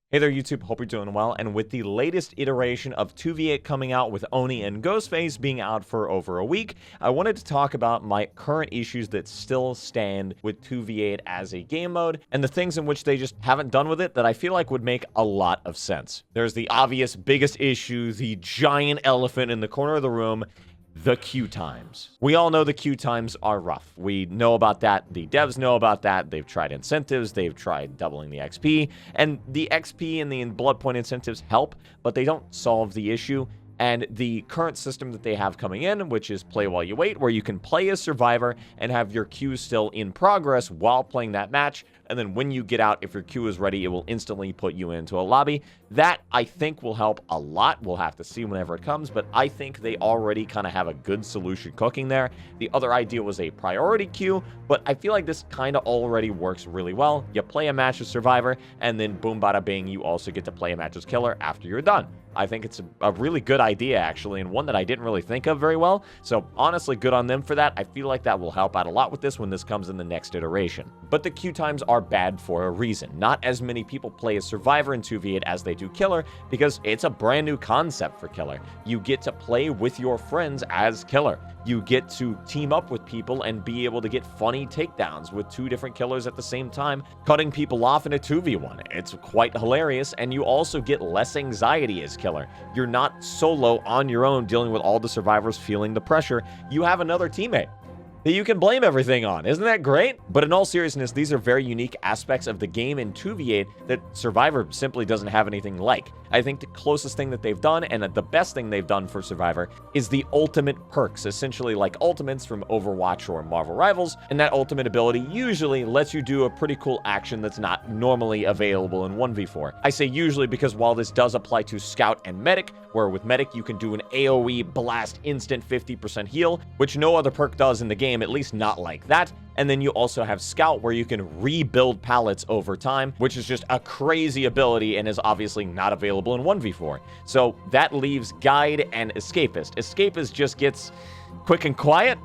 Hey there, YouTube. Hope you're doing well. And with the latest iteration of 2v8 coming out with Oni and Ghostface being out for over a week, I wanted to talk about my current issues that still stand with 2v8 as a game mode and the things in which they just haven't done with it that I feel like would make a lot of sense. There's the obvious biggest issue, the giant elephant in the corner of the room, the queue times. We all know the queue times are rough. We know about that. The devs know about that. They've tried incentives. They've tried doubling the XP. And the XP and the blood point incentives help, but they don't solve the issue. And the current system that they have coming in, which is play while you wait, where you can play as Survivor and have your queue still in progress while playing that match. And then when you get out, if your queue is ready, it will instantly put you into a lobby. That, I think, will help a lot. We'll have to see whenever it comes, but I think they already kind of have a good solution cooking there. The other idea was a priority queue, but I feel like this kind of already works really well. You play a match as Survivor, and then boom, bada bing, you also get to play a match as Killer after you're done. I think it's a really good idea, actually, and one that I didn't really think of very well. So, honestly, good on them for that. I feel like that will help out a lot with this when this comes in the next iteration. But the queue times are bad for a reason. Not as many people play as Survivor in 2v8 as they do Killer, because it's a brand new concept for Killer. You get to play with your friends as Killer. You get to team up with people and be able to get funny takedowns with two different killers at the same time, cutting people off in a 2v1. It's quite hilarious, and you also get less anxiety as Killer. You're not solo on your own dealing with all the survivors feeling the pressure. You have another teammate that you can blame everything on. Isn't that great? But in all seriousness, these are very unique aspects of the game in 2v8 that Survivor simply doesn't have anything like. I think the closest thing that they've done, and the best thing they've done for Survivor, is the ultimate perks, essentially like ultimates from Overwatch or Marvel Rivals, and that ultimate ability usually lets you do a pretty cool action that's not normally available in 1v4. I say usually because while this does apply to Scout and Medic, where with Medic you can do an AoE blast instant 50% heal, which no other perk does in the game, at least not like that. And then you also have Scout, where you can rebuild pallets over time, which is just a crazy ability and is obviously not available in 1v4. So that leaves Guide and Escapist. Escapist just gets quick and quiet,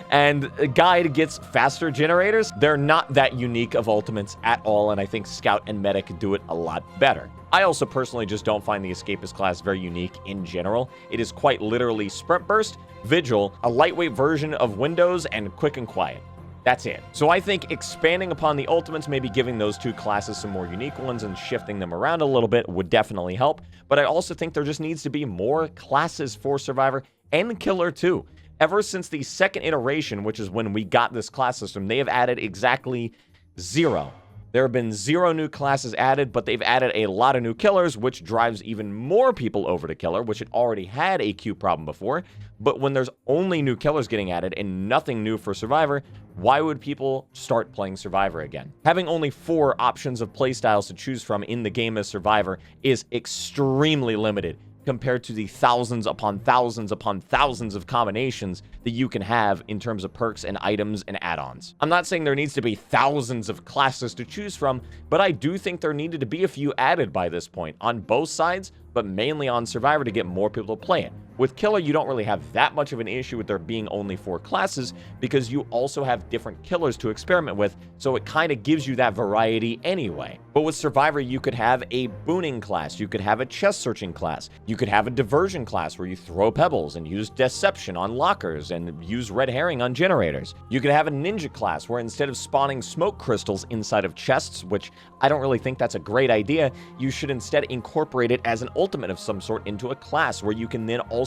and Guide gets faster generators. They're not that unique of ultimates at all, and I think Scout and Medic do it a lot better. I also personally just don't find the Escapist class very unique in general. It is quite literally Sprint Burst, Vigil, a lightweight version of Windows, and Quick and Quiet. That's it. So I think expanding upon the ultimates, maybe giving those two classes some more unique ones and shifting them around a little bit would definitely help. But I also think there just needs to be more classes for Survivor and Killer too. Ever since the second iteration, which is when we got this class system, they have added exactly 0. There have been 0 new classes added, but they've added a lot of new killers, which drives even more people over to Killer, which it already had a queue problem before. But when there's only new killers getting added and nothing new for Survivor, why would people start playing Survivor again? Having only 4 options of playstyles to choose from in the game as Survivor is extremely limited compared to the thousands upon thousands upon thousands of combinations that you can have in terms of perks and items and add-ons. I'm not saying there needs to be thousands of classes to choose from, but I do think there needed to be a few added by this point on both sides, but mainly on Survivor to get more people to play it. With Killer, you don't really have that much of an issue with there being only 4 classes because you also have different killers to experiment with, so it kind of gives you that variety anyway. But with Survivor, you could have a booning class, you could have a chest searching class, you could have a diversion class where you throw pebbles and use deception on lockers and use red herring on generators. You could have a ninja class where instead of spawning smoke crystals inside of chests, which I don't really think that's a great idea, you should instead incorporate it as an ultimate of some sort into a class where you can then also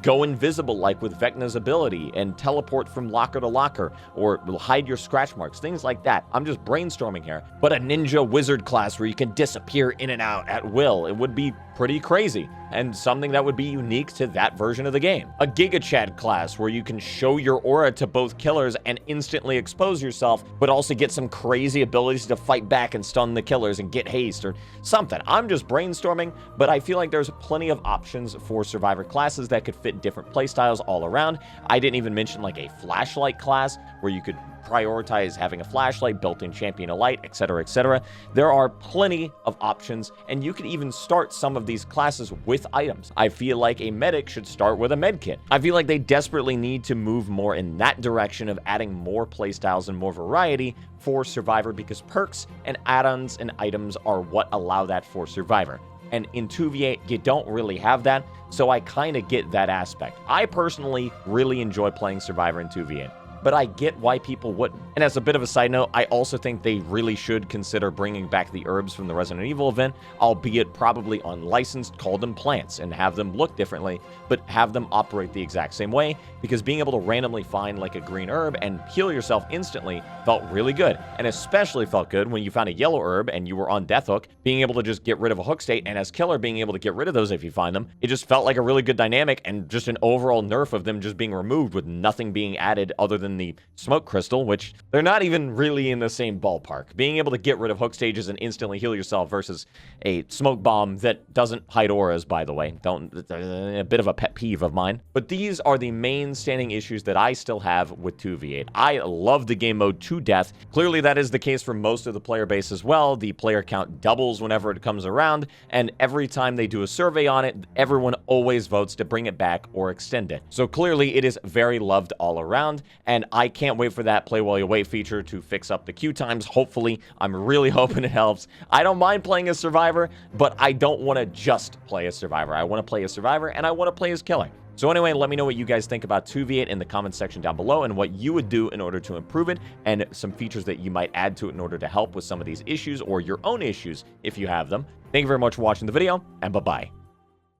go invisible like with Vecna's ability and teleport from locker to locker or hide your scratch marks, things like that. I'm just brainstorming here. But a ninja wizard class where you can disappear in and out at will, it would be pretty crazy and something that would be unique to that version of the game. A Giga Chad class where you can show your aura to both killers and instantly expose yourself, but also get some crazy abilities to fight back and stun the killers and get haste or something. I'm just brainstorming, but I feel feel like there's plenty of options for Survivor classes that could fit different playstyles all around. I didn't even mention like a flashlight class where you could prioritize having a flashlight, built-in champion of light, etc., etc. There are plenty of options, and you could even start some of these classes with items. I feel like a medic should start with a med kit. I feel like they desperately need to move more in that direction of adding more playstyles and more variety for Survivor, because perks and add-ons and items are what allow that for Survivor. And in 2v8, you don't really have that, so I kind of get that aspect. I personally really enjoy playing Survivor in 2v8. But I get why people wouldn't. And as a bit of a side note, I also think they really should consider bringing back the herbs from the Resident Evil event, albeit probably unlicensed, call them plants, and have them look differently, but have them operate the exact same way, because being able to randomly find like a green herb and heal yourself instantly felt really good. And especially felt good when you found a yellow herb and you were on death hook, being able to just get rid of a hook state, and as killer being able to get rid of those if you find them. It just felt like a really good dynamic, and just an overall nerf of them just being removed with nothing being added other than the smoke crystal, which they're not even really in the same ballpark. Being able to get rid of hook stages and instantly heal yourself versus a smoke bomb that doesn't hide auras, by the way. A bit of a pet peeve of mine. But these are the main standing issues that I still have with 2v8. I love the game mode to death. Clearly that is the case for most of the player base as well. The player count doubles whenever it comes around, and every time they do a survey on it, everyone always votes to bring it back or extend it. So clearly it is very loved all around, and I can't wait for that play while you wait feature to fix up the queue times. Hopefully, I'm really hoping it helps. I don't mind playing as Survivor, but I don't want to just play as Survivor. I want to play as Survivor, and I want to play as Killer. So anyway, let me know what you guys think about 2v8 in the comments section down below, and what you would do in order to improve it, and some features that you might add to it in order to help with some of these issues, or your own issues if you have them. Thank you very much for watching the video, and bye-bye.